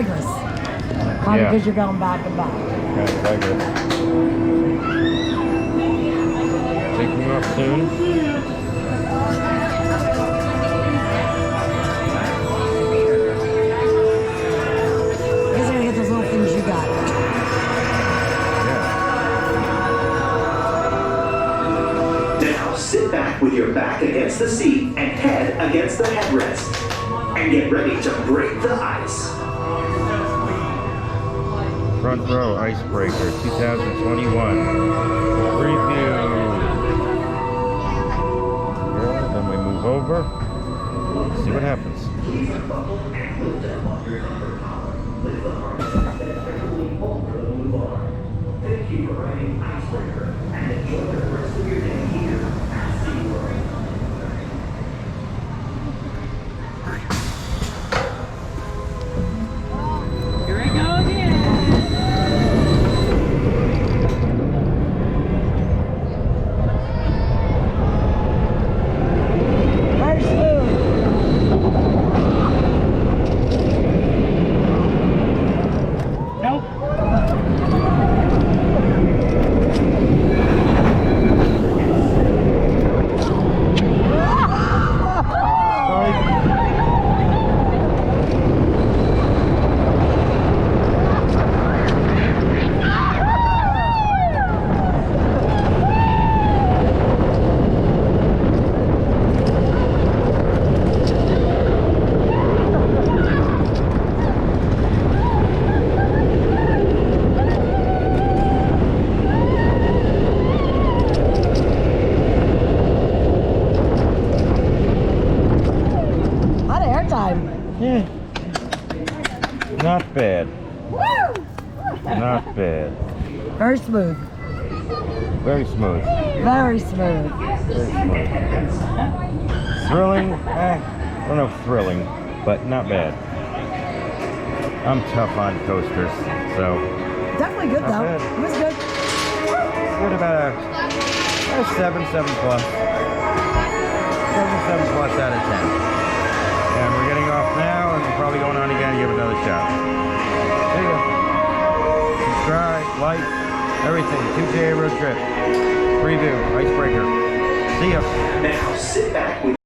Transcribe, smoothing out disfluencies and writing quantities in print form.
legless. Probably Yeah. because you're going back and back. Okay, regular. Taking off soon. I guess I gotta get those little things you got. Now sit back with your back against the seat and head against the headrest. And get ready to break the ice. Front row IceBreaker 2021 preview. Yeah, then we move over. See what happens. Thank you for riding IceBreaker and enjoy the rest of your day here at Seaworld. Here we go again. Very smooth. Nope. Lot of airtime. Yeah. Not bad. Not bad. Very smooth. Very smooth. Very smooth. Very smooth. Thrilling? I don't know if thrilling, but not bad. I'm tough on coasters, so Definitely good Not though. bad. It was good. good about a 7 plus. 7 plus out of 10. And we're getting off now, and we're probably going on again to give it another shot. See ya. Subscribe, like, everything. 2J road trip. Preview, IceBreaker. See ya. Now sit back with